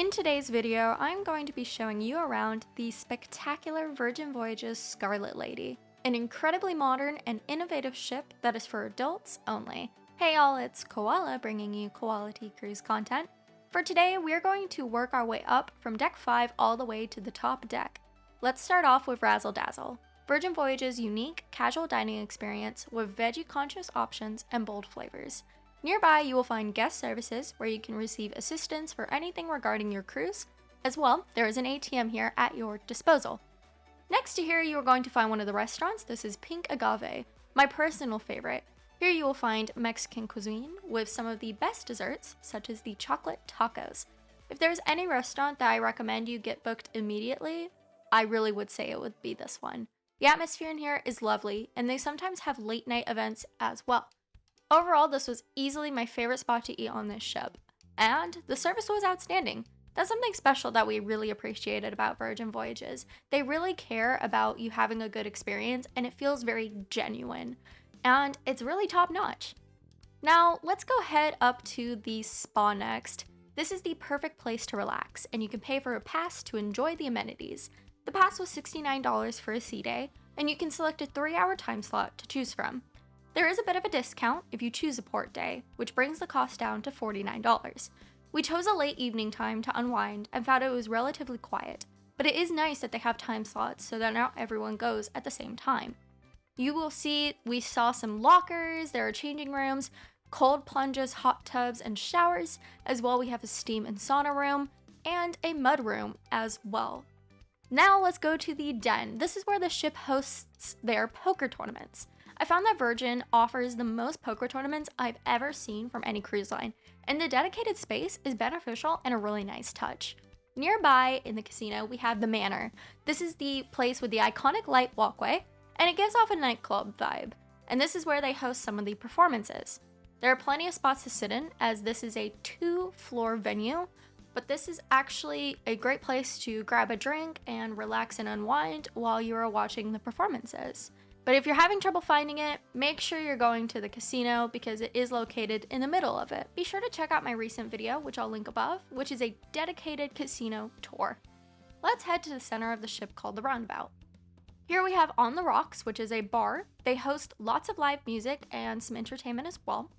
In today's video, I'm going to be showing you around the spectacular Virgin Voyages Scarlet Lady, an incredibly modern and innovative ship that is for adults only. Hey y'all, it's Koala bringing you quality cruise content. For today, we're going to work our way up from deck 5 all the way to the top deck. Let's start off with Razzle Dazzle, Virgin Voyages' unique casual dining experience with veggie-conscious options and bold flavors. Nearby, you will find guest services where you can receive assistance for anything regarding your cruise. As well, there is an ATM here at your disposal. Next to here, you are going to find one of the restaurants. This is Pink Agave, my personal favorite. Here you will find Mexican cuisine with some of the best desserts, such as the chocolate tacos. If there's any restaurant that I recommend you get booked immediately, I really would say it would be this one. The atmosphere in here is lovely, and they sometimes have late night events as well. Overall, this was easily my favorite spot to eat on this ship, and the service was outstanding. That's something special that we really appreciated about Virgin Voyages. They really care about you having a good experience, and it feels very genuine, and it's really top notch. Now, let's go head up to the spa next. This is the perfect place to relax, and you can pay for a pass to enjoy the amenities. The pass was $69 for a sea day, and you can select a 3-hour time slot to choose from. There is a bit of a discount if you choose a port day, which brings the cost down to $49. We chose a late evening time to unwind and found it was relatively quiet, but it is nice that they have time slots so that not everyone goes at the same time. You will see we saw some lockers, there are changing rooms, cold plunges, hot tubs, and showers, as well we have a steam and sauna room, and a mud room as well. Now let's go to the den. This is where the ship hosts their poker tournaments. I found that Virgin offers the most poker tournaments I've ever seen from any cruise line, and the dedicated space is beneficial and a really nice touch. Nearby in the casino, we have the Manor. This is the place with the iconic light walkway, and it gives off a nightclub vibe, and this is where they host some of the performances. There are plenty of spots to sit in, as this is a 2-floor venue, but this is actually a great place to grab a drink and relax and unwind while you are watching the performances. But if you're having trouble finding it, make sure you're going to the casino because it is located in the middle of it. Be sure to check out my recent video, which I'll link above, which is a dedicated casino tour. Let's head to the center of the ship called the Roundabout. Here we have On the Rocks, which is a bar. They host lots of live music and some entertainment as well.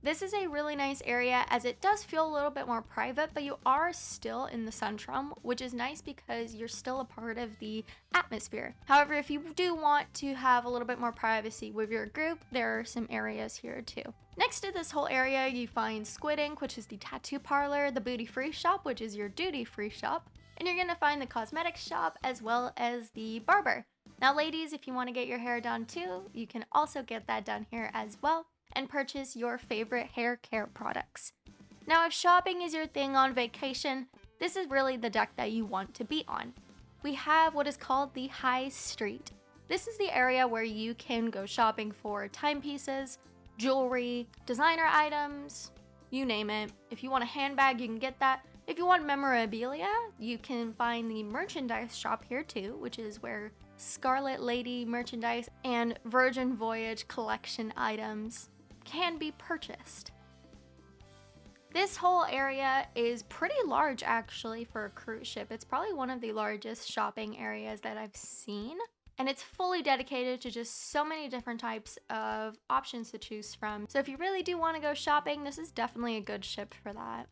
This is a really nice area as it does feel a little bit more private, but you are still in the Suntrum, which is nice because you're still a part of the atmosphere. However, if you do want to have a little bit more privacy with your group, there are some areas here too. Next to this whole area, you find Squid Ink, which is the tattoo parlor, the Booty Free shop, which is your duty free shop, and you're gonna find the cosmetics shop as well as the barber. Now ladies, if you want to get your hair done too, you can also get that done here as well, and purchase your favorite hair care products. Now if shopping is your thing on vacation, this is really the deck that you want to be on. We have what is called the High Street. This is the area where you can go shopping for timepieces, jewelry, designer items, you name it. If you want a handbag, you can get that. If you want memorabilia, you can find the merchandise shop here too, which is where Scarlet Lady merchandise and Virgin Voyage collection items can be purchased. This whole area is pretty large actually for a cruise ship. It's probably one of the largest shopping areas that I've seen, and it's fully dedicated to just so many different types of options to choose from. So if you really do want to go shopping, this is definitely a good ship for that.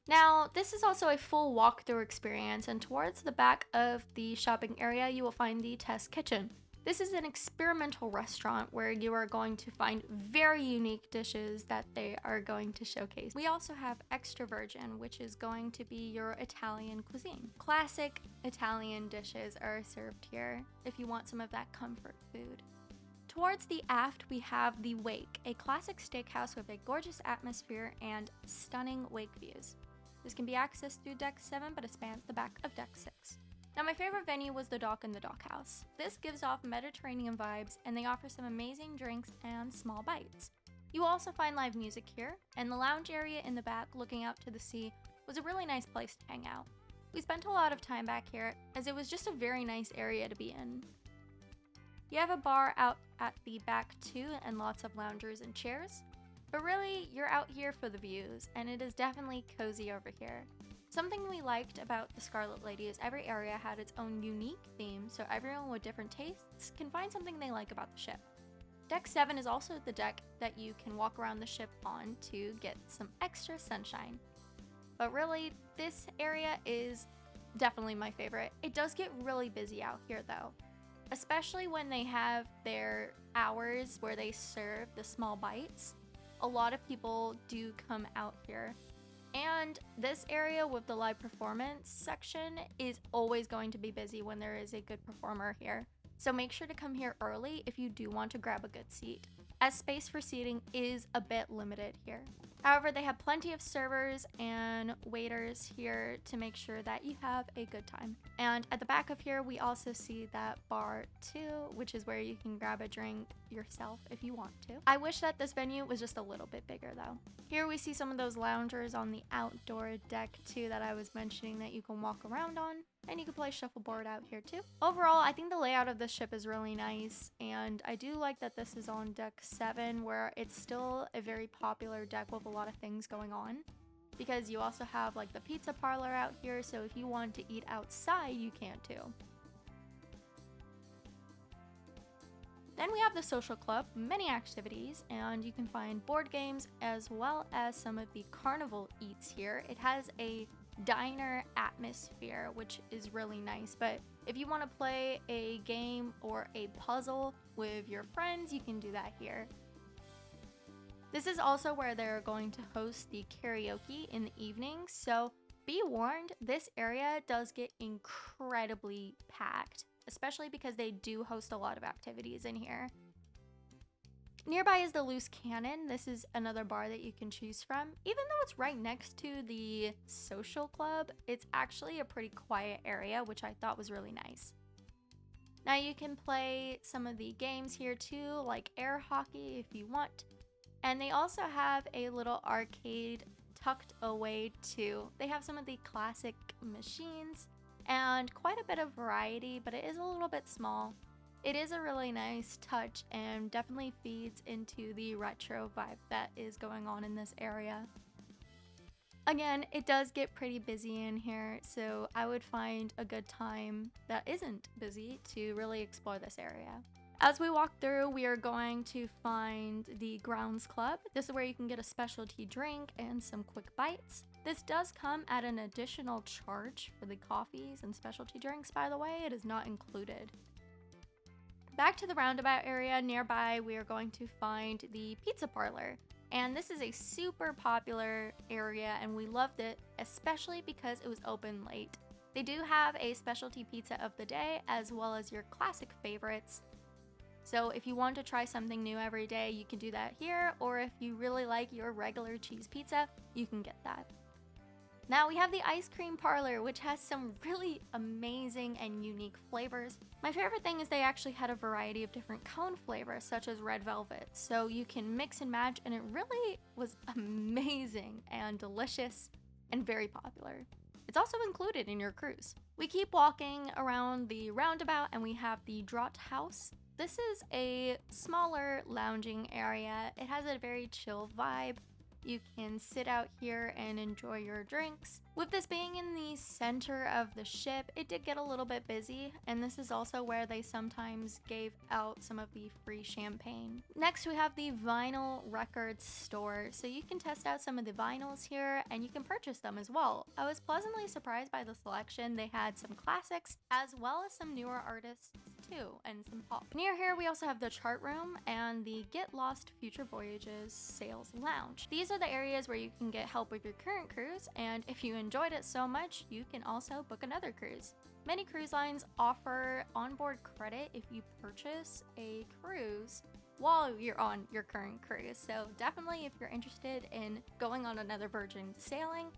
Now, this is also a full walkthrough experience, and towards the back of the shopping area, you will find the Test Kitchen. This is an experimental restaurant where you are going to find very unique dishes that they are going to showcase. We also have Extra Virgin, which is going to be your Italian cuisine. Classic Italian dishes are served here if you want some of that comfort food. Towards the aft, we have the Wake, a classic steakhouse with a gorgeous atmosphere and stunning wake views. This can be accessed through Deck 7, but it spans the back of Deck 6. Now my favorite venue was the Dock and the Dockhouse. This gives off Mediterranean vibes, and they offer some amazing drinks and small bites. You will also find live music here, and the lounge area in the back looking out to the sea was a really nice place to hang out. We spent a lot of time back here as it was just a very nice area to be in. You have a bar out at the back too, and lots of loungers and chairs. But really, you're out here for the views, and it is definitely cozy over here. Something we liked about the Scarlet Lady is every area had its own unique theme, so everyone with different tastes can find something they like about the ship. Deck 7 is also the deck that you can walk around the ship on to get some extra sunshine. But really, this area is definitely my favorite. It does get really busy out here though, especially when they have their hours where they serve the small bites. A lot of people do come out here. And this area with the live performance section is always going to be busy when there is a good performer here. So make sure to come here early if you do want to grab a good seat, as space for seating is a bit limited here. However, they have plenty of servers and waiters here to make sure that you have a good time. And at the back of here, we also see that bar too, which is where you can grab a drink yourself if you want to. I wish that this venue was just a little bit bigger though. Here we see some of those loungers on the outdoor deck too that I was mentioning that you can walk around on. And you can play shuffleboard out here too. Overall, I think the layout of this ship is really nice, and I do like that this is on deck 7, where it's still a very popular deck with a lot of things going on, because you also have like the pizza parlor out here, so if you want to eat outside, you can too. Then we have the social club, many activities, and you can find board games as well as some of the carnival eats here. It has a diner atmosphere, which is really nice, but if you want to play a game or a puzzle with your friends, you can do that here. This is also where they're going to host the karaoke in the evening, so be warned, this area does get incredibly packed, especially because they do host a lot of activities in here. Nearby is the Loose Cannon. This is another bar that you can choose from. Even though it's right next to the social club, it's actually a pretty quiet area, which I thought was really nice. Now you can play some of the games here too, like air hockey if you want. And they also have a little arcade tucked away too. They have some of the classic machines and quite a bit of variety, but it is a little bit small. It is a really nice touch and definitely feeds into the retro vibe that is going on in this area. Again, it does get pretty busy in here, so I would find a good time that isn't busy to really explore this area. As we walk through, we are going to find the Grounds Club. This is where you can get a specialty drink and some quick bites. This does come at an additional charge for the coffees and specialty drinks, by the way. It is not included. Back to the roundabout area nearby, we are going to find the pizza parlor. And this is a super popular area and we loved it, especially because it was open late. They do have a specialty pizza of the day as well as your classic favorites. So if you want to try something new every day, you can do that here, or if you really like your regular cheese pizza, you can get that. Now we have the ice cream parlor, which has some really amazing and unique flavors. My favorite thing is they actually had a variety of different cone flavors, such as red velvet, so you can mix and match, and it really was amazing and delicious and very popular. It's also included in your cruise. We keep walking around the roundabout and we have the Draught House. This is a smaller lounging area. It has a very chill vibe. You can sit out here and enjoy your drinks. With this being in the center of the ship, it did get a little bit busy, and this is also where they sometimes gave out some of the free champagne. Next, we have the vinyl record store, so you can test out some of the vinyls here, and you can purchase them as well. I was pleasantly surprised by the selection. They had some classics, as well as some newer artists too, and some pop. Near here, we also have the chart room and the Get Lost Future Voyages Sales Lounge. These are the areas where you can get help with your current cruise, and if you enjoyed it so much, you can also book another cruise. Many cruise lines offer onboard credit if you purchase a cruise while you're on your current cruise, so definitely if you're interested in going on another Virgin sailing,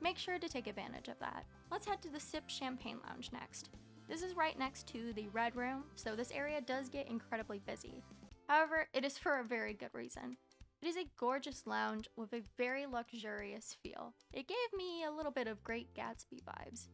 make sure to take advantage of that. Let's head to the Sip Champagne Lounge next. This is right next to the Red Room, so this area does get incredibly busy. However, it is for a very good reason. It is a gorgeous lounge with a very luxurious feel. It gave me a little bit of Great Gatsby vibes.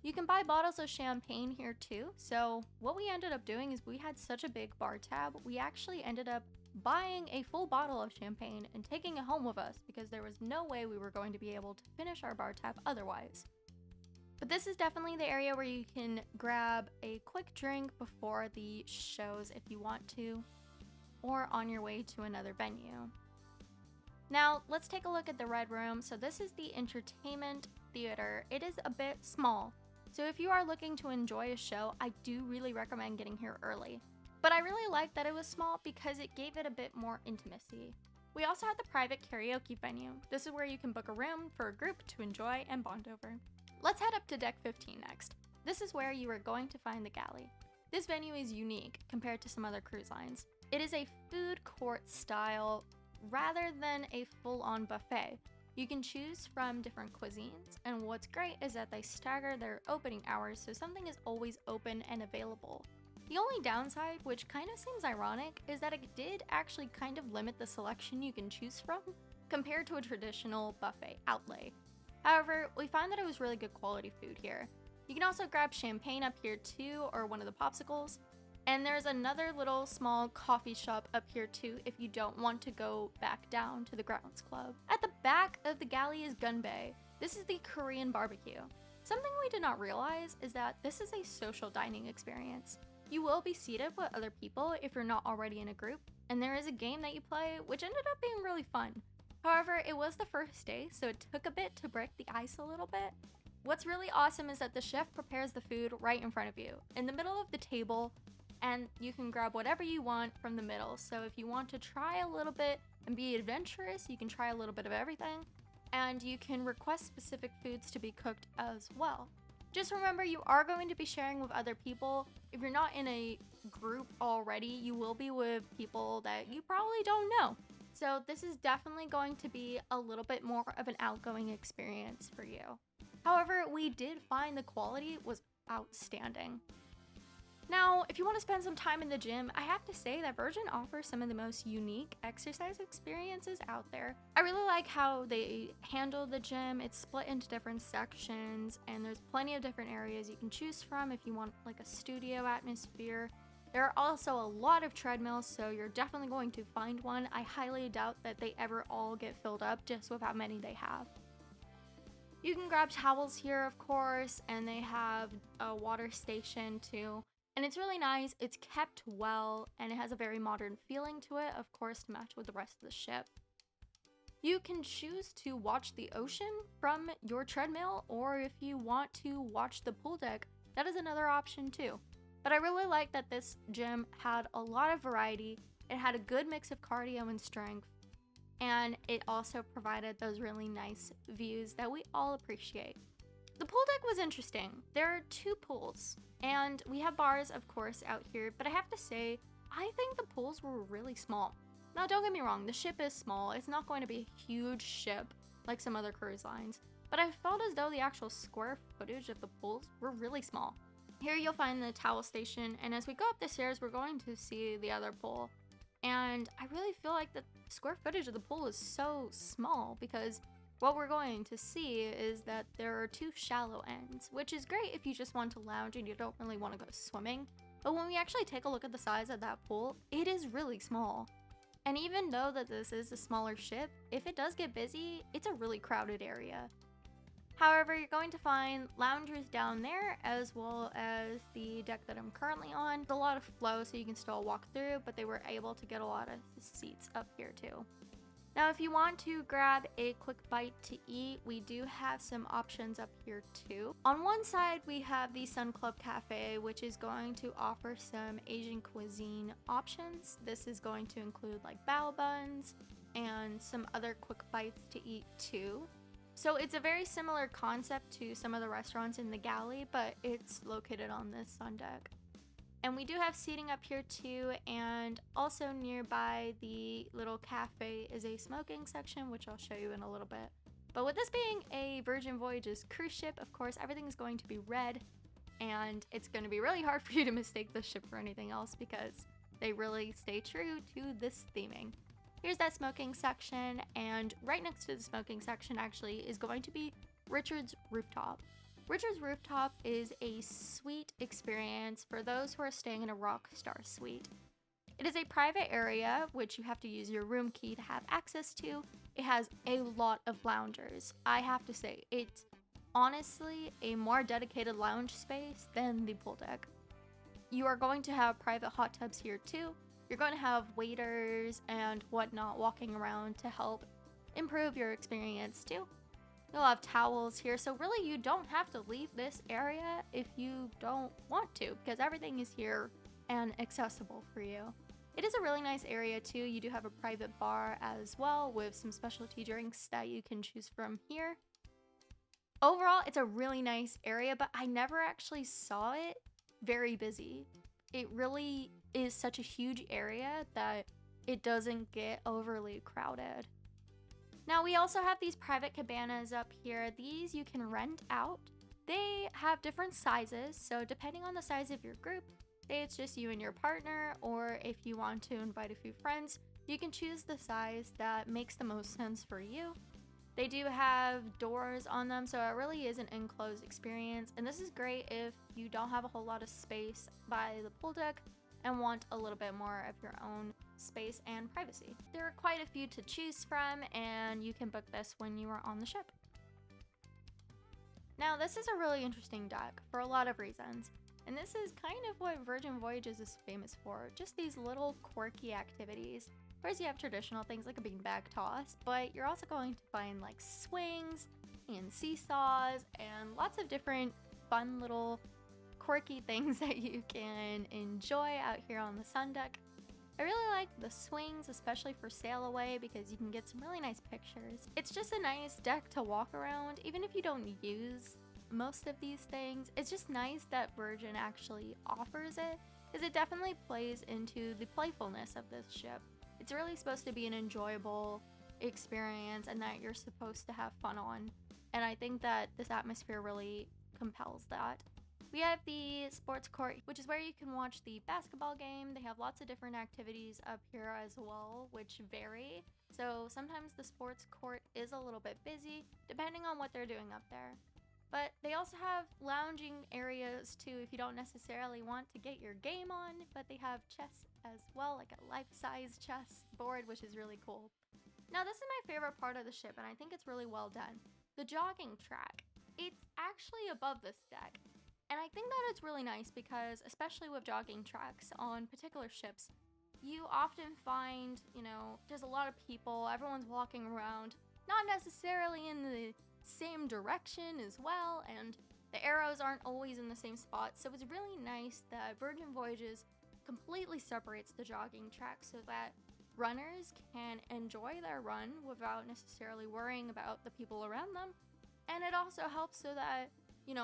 You can buy bottles of champagne here too, so what we ended up doing is we had such a big bar tab, we actually ended up buying a full bottle of champagne and taking it home with us because there was no way we were going to be able to finish our bar tab otherwise. But this is definitely the area where you can grab a quick drink before the shows if you want to, or on your way to another venue. Now, let's take a look at the Red Room. So this is the entertainment theater. It is a bit small. So if you are looking to enjoy a show, I do really recommend getting here early. But I really like that it was small because it gave it a bit more intimacy. We also had the private karaoke venue. This is where you can book a room for a group to enjoy and bond over. Let's head up to deck 15 next. This is where you are going to find the galley. This venue is unique compared to some other cruise lines. It is a food court style rather than a full-on buffet. You can choose from different cuisines, and what's great is that they stagger their opening hours, so something is always open and available. The only downside, which kind of seems ironic, is that it did actually kind of limit the selection you can choose from compared to a traditional buffet outlay. However, we found that it was really good quality food here. You can also grab champagne up here too, or one of the popsicles. And there's another little small coffee shop up here too if you don't want to go back down to the grounds club. At the back of the galley is Gun Bay. This is the Korean barbecue. Something we did not realize is that this is a social dining experience. You will be seated with other people if you're not already in a group, and there is a game that you play which ended up being really fun. However, it was the first day, so it took a bit to break the ice a little bit. What's really awesome is that the chef prepares the food right in front of you, in the middle of the table, and you can grab whatever you want from the middle. So if you want to try a little bit and be adventurous, you can try a little bit of everything, and you can request specific foods to be cooked as well. Just remember, you are going to be sharing with other people. If you're not in a group already, you will be with people that you probably don't know. So this is definitely going to be a little bit more of an outgoing experience for you. However, we did find the quality was outstanding. Now, if you want to spend some time in the gym, I have to say that Virgin offers some of the most unique exercise experiences out there. I really like how they handle the gym. It's split into different sections, and there's plenty of different areas you can choose from if you want like a studio atmosphere. There are also a lot of treadmills, so you're definitely going to find one. I highly doubt that they ever all get filled up just with how many they have. You can grab towels here, of course, and they have a water station too. And it's really nice, it's kept well, and it has a very modern feeling to it, of course, to match with the rest of the ship. You can choose to watch the ocean from your treadmill, or if you want to watch the pool deck, that is another option too. But I really like that this gym had a lot of variety, it had a good mix of cardio and strength, and it also provided those really nice views that we all appreciate. The pool deck was interesting. There are two pools, and we have bars, of course, out here, but I have to say, I think the pools were really small. Now, don't get me wrong, the ship is small. It's not going to be a huge ship like some other cruise lines, but I felt as though the actual square footage of the pools were really small. Here you'll find the towel station, and as we go up the stairs, we're going to see the other pool. And I really feel like the square footage of the pool is so small because what we're going to see is that there are two shallow ends, which is great if you just want to lounge and you don't really want to go swimming. But when we actually take a look at the size of that pool, it is really small. And even though that this is a smaller ship, if it does get busy, it's a really crowded area. However, you're going to find loungers down there as well as the deck that I'm currently on. There's a lot of flow so you can still walk through, but they were able to get a lot of seats up here too. Now, if you want to grab a quick bite to eat, we do have some options up here too. On one side, we have the Sun Club Cafe, which is going to offer some Asian cuisine options. This is going to include like bao buns and some other quick bites to eat too. So it's a very similar concept to some of the restaurants in the galley, but it's located on this sun deck. And we do have seating up here too, and also nearby the little cafe is a smoking section, which I'll show you in a little bit. But with this being a Virgin Voyages cruise ship, of course, everything is going to be red, and it's going to be really hard for you to mistake this ship for anything else because they really stay true to this theming. Here's that smoking section, and right next to the smoking section actually is going to be Richard's Rooftop. Richard's Rooftop is a suite experience for those who are staying in a Rockstar suite. It is a private area, which you have to use your room key to have access to. It has a lot of loungers. I have to say, it's honestly a more dedicated lounge space than the pool deck. You are going to have private hot tubs here too. You're going to have waiters and whatnot walking around to help improve your experience too. You'll have towels here, so really you don't have to leave this area if you don't want to, because everything is here and accessible for you. It is a really nice area too. You do have a private bar as well with some specialty drinks that you can choose from here. Overall, it's a really nice area, but I never actually saw it very busy. It really is such a huge area that it doesn't get overly crowded. Now we also have these private cabanas up here. These you can rent out. They have different sizes, so depending on the size of your group, say it's just you and your partner, or if you want to invite a few friends, you can choose the size that makes the most sense for you. They do have doors on them, so it really is an enclosed experience, and this is great if you don't have a whole lot of space by the pool deck and want a little bit more of your own space and privacy. There are quite a few to choose from, and you can book this when you are on the ship. Now, this is a really interesting deck for a lot of reasons, and this is kind of what Virgin Voyages is famous for, just these little quirky activities. Of course, you have traditional things like a beanbag toss, but you're also going to find like swings and seesaws and lots of different fun little quirky things that you can enjoy out here on the sun deck. I really like the swings, especially for sail away, because you can get some really nice pictures. It's just a nice deck to walk around, even if you don't use most of these things. It's just nice that Virgin actually offers it, because it definitely plays into the playfulness of this ship. It's really supposed to be an enjoyable experience and that you're supposed to have fun on. And I think that this atmosphere really compels that. We have the sports court, which is where you can watch the basketball game. They have lots of different activities up here as well, which vary. So sometimes the sports court is a little bit busy, depending on what they're doing up there. But they also have lounging areas too if you don't necessarily want to get your game on, but they have chess as well, like a life-size chess board, which is really cool. Now this is my favorite part of the ship, and I think it's really well done. The jogging track. It's actually above this deck. And I think that it's really nice because, especially with jogging tracks on particular ships, you often find, there's a lot of people, everyone's walking around, not necessarily in the same direction as well, and the arrows aren't always in the same spot, so it's really nice that Virgin Voyages completely separates the jogging track so that runners can enjoy their run without necessarily worrying about the people around them. And it also helps so that,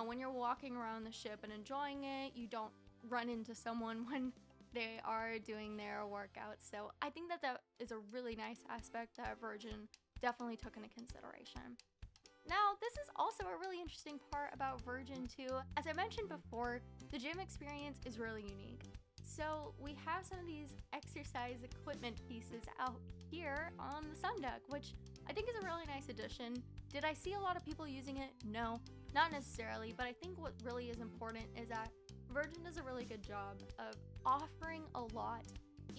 when you're walking around the ship and enjoying it, you don't run into someone when they are doing their workouts. So I think that that is a really nice aspect that Virgin definitely took into consideration. Now, this is also a really interesting part about Virgin too. As I mentioned before, the gym experience is really unique. So we have some of these exercise equipment pieces out here on the sun deck, which I think is a really nice addition. Did I see a lot of people using it? No, not necessarily, but I think what really is important is that Virgin does a really good job of offering a lot,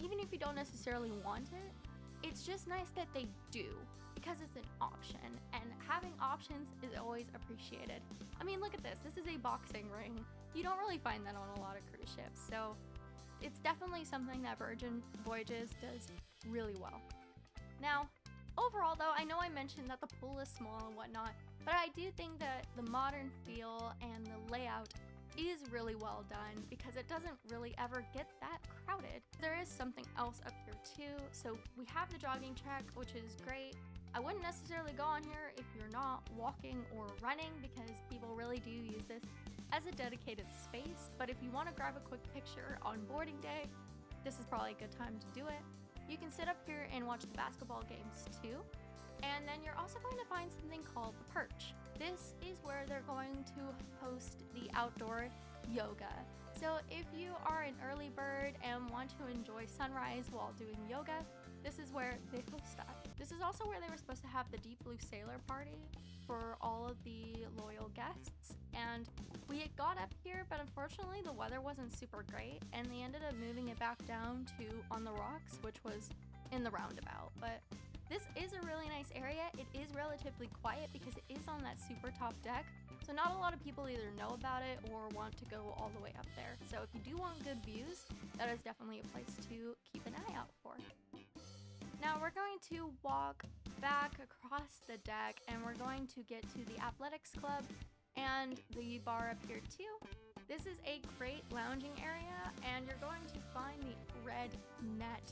even if you don't necessarily want it. It's just nice that they do, because it's an option, and having options is always appreciated. I mean, look at this. This is a boxing ring. You don't really find that on a lot of cruise ships, so it's definitely something that Virgin Voyages does really well. Now, overall though, I know I mentioned that the pool is small and whatnot, but I do think that the modern feel and the layout is really well done because it doesn't really ever get that crowded. There is something else up here too. So we have the jogging track, which is great. I wouldn't necessarily go on here if you're not walking or running because people really do use this as a dedicated space. But if you want to grab a quick picture on boarding day, this is probably a good time to do it. You can sit up here and watch the basketball games too. And then you're also going to find something called the perch. This is where they're going to host the outdoor yoga. So if you are an early bird and want to enjoy sunrise while doing yoga, this is where they host that. This is also where they were supposed to have the Deep Blue Sailor party for all of the loyal guests. And we got up here, but unfortunately the weather wasn't super great, and they ended up moving it back down to on the rocks, which was in the roundabout. But This is a really nice area. It is relatively quiet because it is on that super top deck. So not a lot of people either know about it or want to go all the way up there. So if you do want good views, that is definitely a place to keep an eye out for. Now we're going to walk back across the deck and we're going to get to the athletics club and the bar up here too. This is a great lounging area and you're going to find the red net.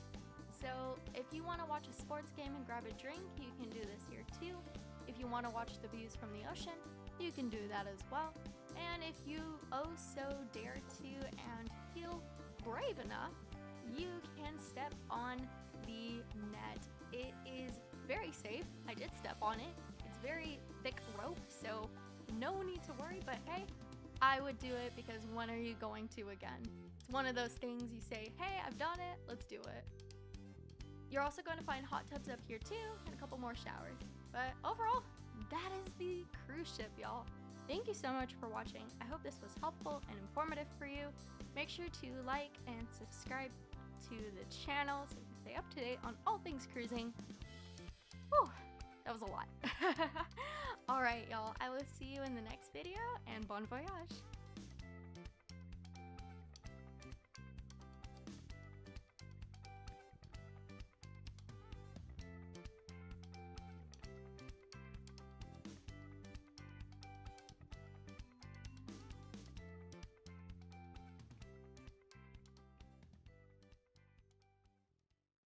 So if you want to watch a sports game and grab a drink, you can do this here too. If you want to watch the views from the ocean, you can do that as well. And if you oh so dare to and feel brave enough, you can step on the net. It is very safe. I did step on it. It's very thick rope, so no need to worry, but hey, I would do it because when are you going to again? It's one of those things you say, hey, I've done it, let's do it. You're also going to find hot tubs up here too and a couple more showers. But overall, that is the cruise ship, y'all. Thank you so much for watching. I hope this was helpful and informative for you. Make sure to like and subscribe to the channel so you can stay up to date on all things cruising. Whew, that was a lot. All right, y'all. I will see you in the next video and bon voyage.